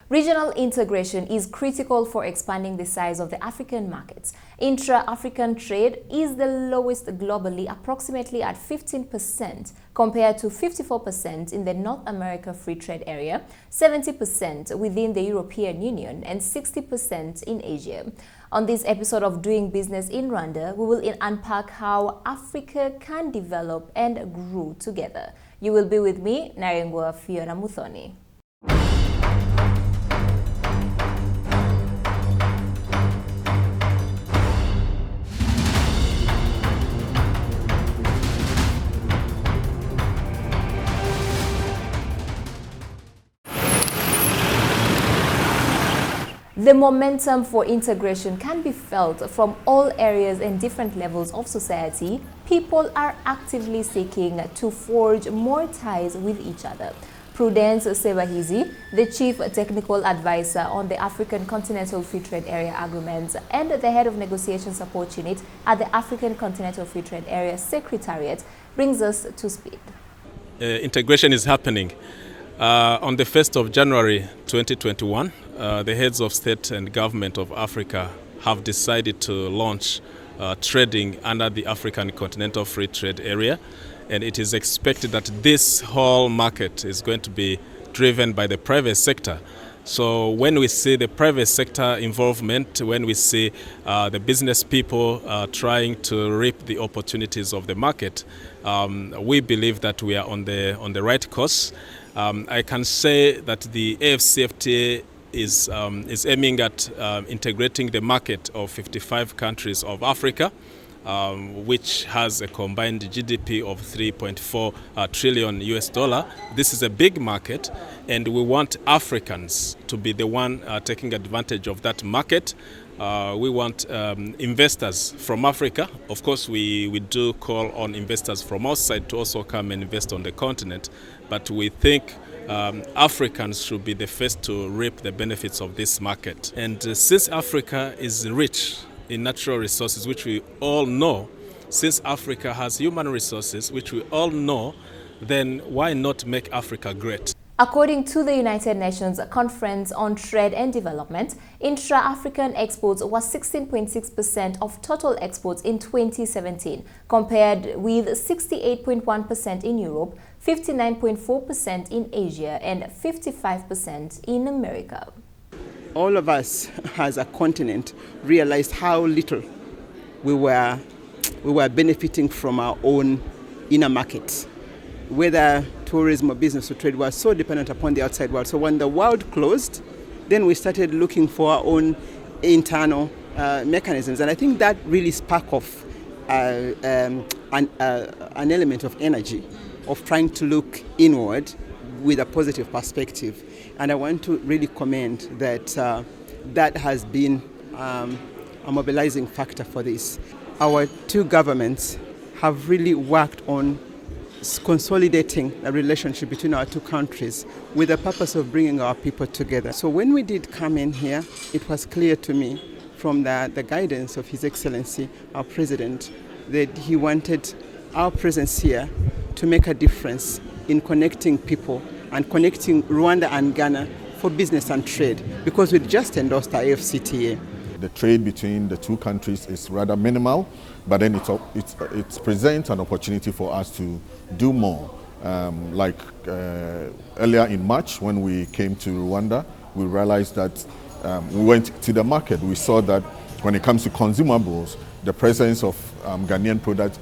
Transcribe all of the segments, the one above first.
Regional integration is critical for expanding the size of the African markets. Intra-African trade is the lowest globally, approximately at 15%, compared to 54% in the North America Free Trade Area, 70% within the European Union, and 60% in Asia. On this episode of Doing Business in Rwanda, we will unpack how Africa can develop and grow together. You will be with me, Narengwa Fiona Muthoni. The momentum for integration can be felt from all areas and different levels of society. People are actively seeking to forge more ties with each other. Prudence Sebahizi, the Chief Technical Advisor on the African Continental Free Trade Area Agreements and the Head of Negotiation Support Unit at the African Continental Free Trade Area Secretariat, brings us to speed. Integration is happening. On the 1st of January 2021, the heads of state and government of Africa have decided to launch trading under the African Continental Free Trade Area, and it is expected that this whole market is going to be driven by the private sector. So when we see the private sector involvement, when we see the business people trying to reap the opportunities of the market, we believe that we are on the right course. I can say that the AfCFTA is aiming at integrating the market of 55 countries of Africa, which has a combined GDP of 3.4 trillion US dollar. This is a big market, and we want Africans to be the one taking advantage of that market. We want investors from Africa. Of course, we do call on investors from outside to also come and invest on the continent, but we think Africans should be the first to reap the benefits of this market. And since Africa is rich in natural resources, which we all know, since Africa has human resources, which we all know, then why not make Africa great? According to the United Nations Conference on Trade and Development, intra-African exports was 16.6% of total exports in 2017, compared with 68.1% in Europe, 59.4% in Asia, and 55% in America. All of us as a continent realized how little we were benefiting from our own inner markets. Whether tourism or business or trade was so dependent upon the outside world. So when the world closed, then we started looking for our own internal mechanisms. And I think that really sparked off an element of energy, of trying to look inward with a positive perspective. And I want to really commend that that has been a mobilizing factor for this. Our two governments have really worked on consolidating a relationship between our two countries with the purpose of bringing our people together. So when we did come in here, it was clear to me from the guidance of His Excellency, our President, that he wanted our presence here to make a difference in connecting people and connecting Rwanda and Ghana for business and trade, because we just endorsed our AfCFTA. The trade between the two countries is rather minimal, but then it presents an opportunity for us to do more. Earlier in March, when we came to Rwanda, we realized that we went to the market. We saw that when it comes to consumables, the presence of Ghanaian products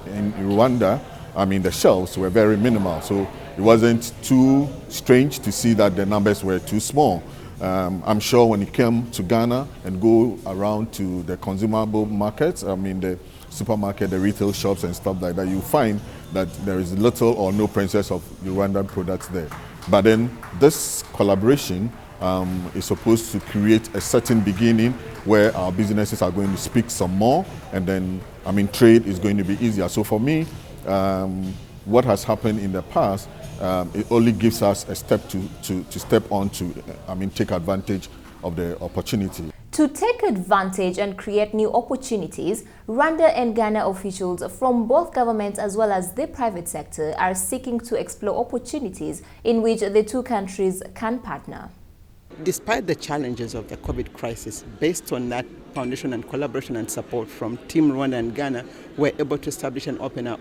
in Rwanda, the shelves were very minimal. So it wasn't too strange to see that the numbers were too small. I'm sure when you come to Ghana and go around to the consumable markets, the supermarket, the retail shops and stuff like that, you find that there is little or no presence of Rwandan products there. But then this collaboration is supposed to create a certain beginning where our businesses are going to speak some more, and then trade is going to be easier. So for me, what has happened in the past, it only gives us a step to step on to take advantage of the opportunity. To take advantage and create new opportunities, Rwanda and Ghana officials from both governments as well as the private sector are seeking to explore opportunities in which the two countries can partner. Despite the challenges of the COVID crisis, based on that foundation and collaboration and support from Team Rwanda and Ghana, we're able to establish and open our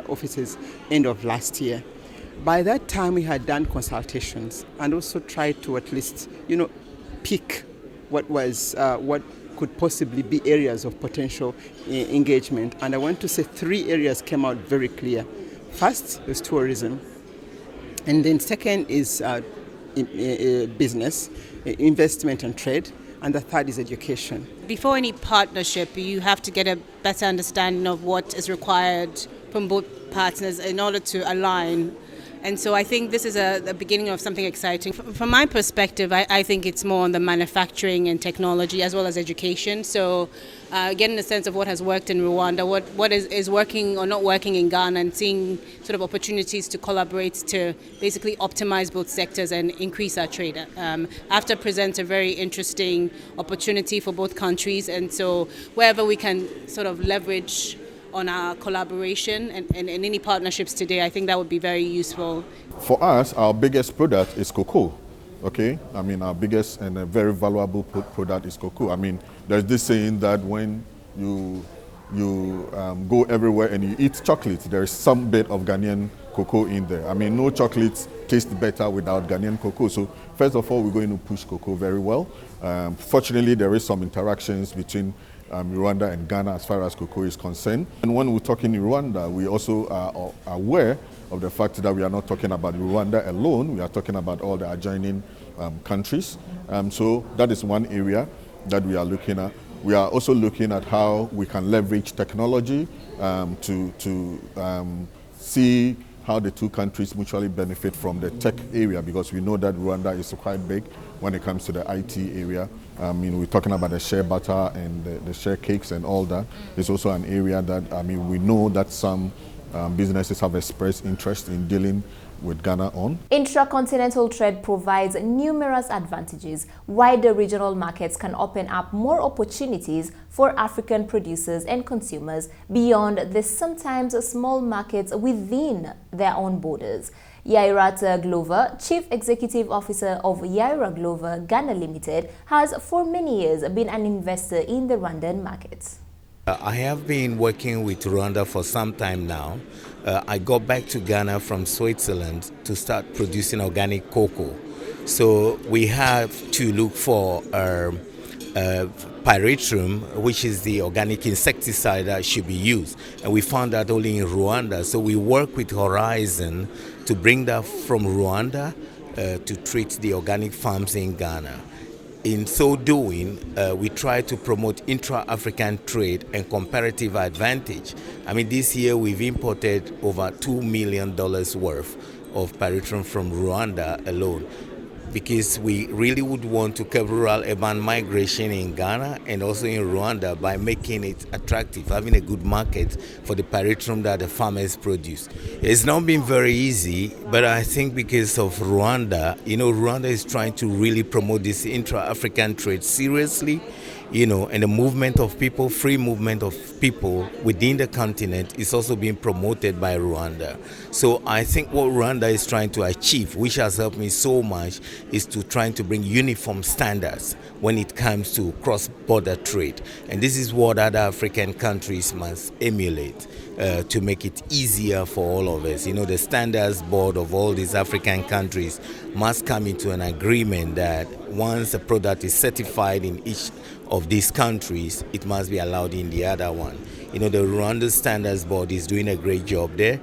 offices end of last year. By that time, we had done consultations and also tried to at least, pick what could possibly be areas of potential engagement. And I want to say 3 areas came out very clear. First is tourism, and then second is business, investment and trade, and the third is education. Before any partnership, you have to get a better understanding of what is required from both partners in order to align. And so I think this is the beginning of something exciting. From my perspective, I think it's more on the manufacturing and technology as well as education. So getting a sense of what has worked in Rwanda, what is working or not working in Ghana, and seeing sort of opportunities to collaborate to basically optimize both sectors and increase our trade. AfCFTA presents a very interesting opportunity for both countries. And so wherever we can sort of leverage on our collaboration and any partnerships today, I think that would be very useful. For us, our biggest product is cocoa. Okay, I mean, our biggest and a very valuable product is cocoa. I mean, there's this saying that when you go everywhere and you eat chocolate, there is some bit of Ghanaian cocoa in there. I mean, no chocolates taste better without Ghanaian cocoa. So first of all, we're going to push cocoa very well. Fortunately, there is some interactions between Rwanda and Ghana as far as cocoa is concerned. And when we're talking in Rwanda, we also are aware of the fact that we are not talking about Rwanda alone, we are talking about all the adjoining countries. So that is one area that we are looking at. We are also looking at how we can leverage technology to see how the two countries mutually benefit from the tech area, because we know that Rwanda is quite big when it comes to the IT area. I mean, we're talking about the share butter and the share cakes and all that. It's also an area that, I mean, we know that some businesses have expressed interest in dealing with Ghana on. Intracontinental trade provides numerous advantages. Wider regional markets can open up more opportunities for African producers and consumers beyond the sometimes small markets within their own borders. Yairata Glover, Chief Executive Officer of Yaira Glover Ghana Limited, has for many years been an investor in the Rwandan markets. I have been working with Rwanda for some time now. I got back to Ghana from Switzerland to start producing organic cocoa. So we have to look for pyrethrum, which is the organic insecticide that should be used. And we found that only in Rwanda. So we work with Horizon to bring that from Rwanda to treat the organic farms in Ghana. In so doing, we try to promote intra-African trade and comparative advantage. I mean, this year we've imported over $2 million worth of pyrethrum from Rwanda alone, because we really would want to curb rural-urban migration in Ghana and also in Rwanda by making it attractive, having a good market for the pyrethrum that the farmers produce. It's not been very easy, but I think because of Rwanda, Rwanda is trying to really promote this intra-African trade seriously, and the movement of people, free movement of people within the continent is also being promoted by Rwanda. So I think what Rwanda is trying to achieve, which has helped me so much, is to trying to bring uniform standards when it comes to cross-border trade. And this is what other African countries must emulate to make it easier for all of us. The standards board of all these African countries must come into an agreement that once a product is certified in each of these countries, it must be allowed in the other one. The Rwanda Standards Board is doing a great job there.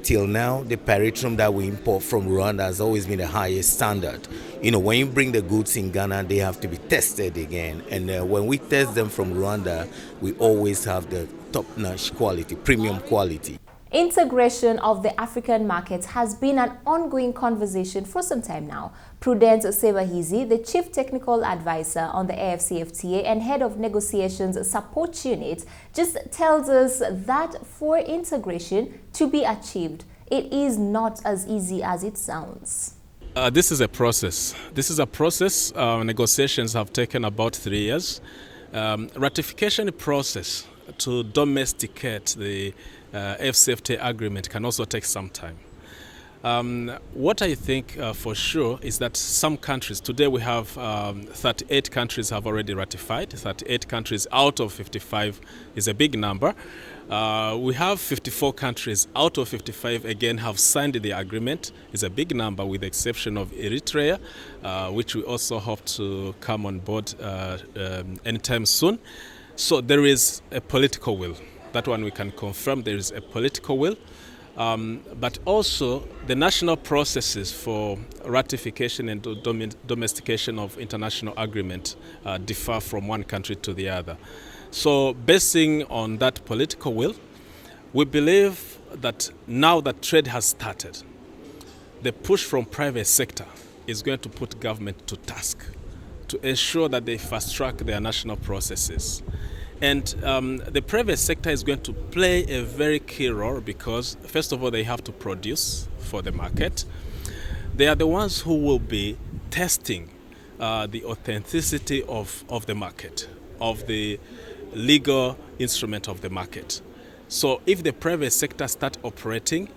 Till now, the pyrethrum that we import from Rwanda has always been the highest standard. When you bring the goods in Ghana, they have to be tested again. And when we test them from Rwanda, we always have the top-notch quality, premium quality. Integration of the African markets has been an ongoing conversation for some time now. Prudence Sebahizi, the Chief Technical Advisor on the AfCFTA and Head of Negotiations Support Unit, just tells us that for integration to be achieved, it is not as easy as it sounds. This is a process. Negotiations have taken about 3 years. Ratification process to domesticate the AfCFTA agreement can also take some time. What I think for sure is that some countries, today we have 38 countries have already ratified. 38 countries out of 55 is a big number. We have 54 countries out of 55 again have signed the agreement. It's a big number with the exception of Eritrea, which we also hope to come on board anytime soon. So there is a political will. That one we can confirm there is a political will. But also the national processes for ratification and domestication of international agreement differ from one country to the other. So basing on that political will, we believe that now that trade has started, the push from private sector is going to put government to task to ensure that they fast-track their national processes. And the private sector is going to play a very key role because, first of all, they have to produce for the market. They are the ones who will be testing the authenticity of the market, of the legal instrument of the market. So if the private sector start operating,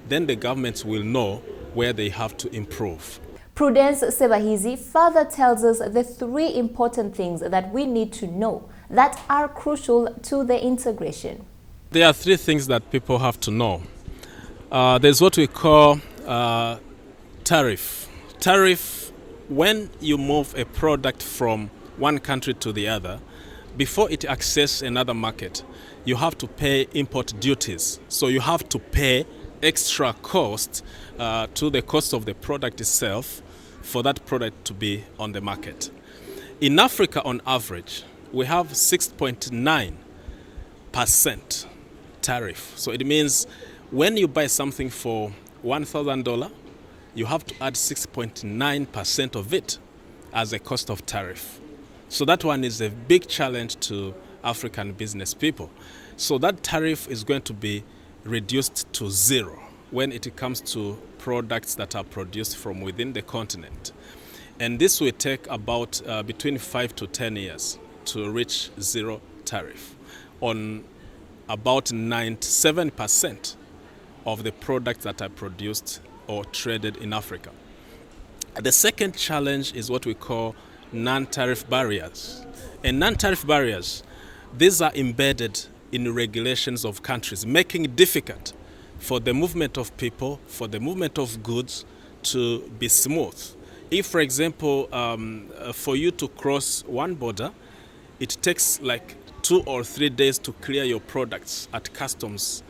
then the governments will know where they have to improve. Prudence Sebahizi further tells us the 3 important things that we need to know that are crucial to the integration. There are 3 things that people have to know. There's what we call tariff. Tariff, when you move a product from one country to the other, before it accesses another market, you have to pay import duties. So you have to pay extra cost to the cost of the product itself for that product to be on the market. In Africa, on average, we have 6.9% tariff. So it means when you buy something for $1,000, you have to add 6.9% of it as a cost of tariff. So that one is a big challenge to African business people. So that tariff is going to be reduced to 0 when it comes to products that are produced from within the continent. And this will take about between 5 to 10 years to reach 0 tariff on about 97% of the products that are produced or traded in Africa. The second challenge is what we call non-tariff barriers. And non-tariff barriers, these are embedded in regulations of countries, making it difficult for the movement of people, for the movement of goods to be smooth. If, for example, for you to cross one border, it takes like 2 or 3 days to clear your products at customs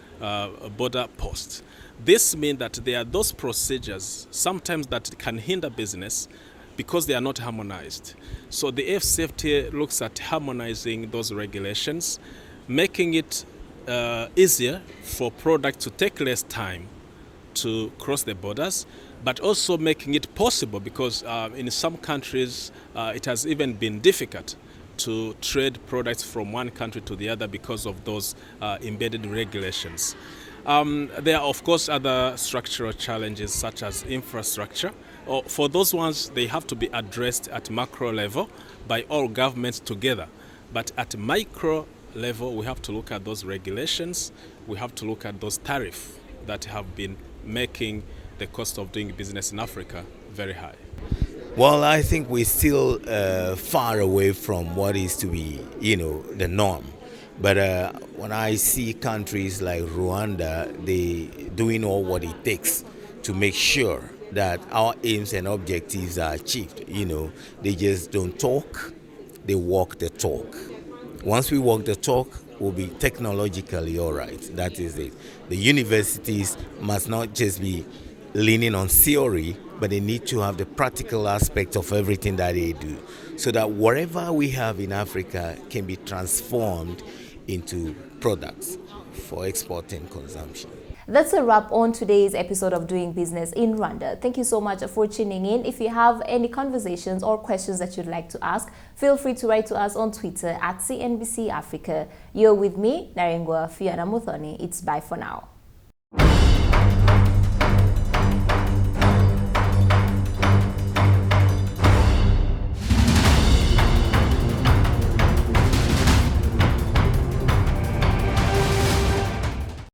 border posts. This means that there are those procedures sometimes that can hinder business because they are not harmonized. So the AfCFTA looks at harmonizing those regulations, making it easier for products to take less time to cross the borders, but also making it possible because in some countries it has even been difficult to trade products from one country to the other because of those embedded regulations. There are, of course, other structural challenges such as infrastructure. For those ones, they have to be addressed at macro level by all governments together. But at micro level, we have to look at those regulations. We have to look at those tariffs that have been making the cost of doing business in Africa very high. Well, I think we're still far away from what is to be, the norm. But when I see countries like Rwanda, they doing all what it takes to make sure that our aims and objectives are achieved. They just don't talk, they walk the talk. Once we walk the talk, we'll be technologically all right. That is it. The universities must not just be leaning on theory, but they need to have the practical aspect of everything that they do, so that whatever we have in Africa can be transformed into products for export and consumption. That's a wrap on today's episode of Doing Business in Rwanda. Thank you so much for tuning in. If you have any conversations or questions that you'd like to ask, feel free to write to us on Twitter at CNBC Africa. You're with me, Narengwa Fiona Muthoni. It's bye for now.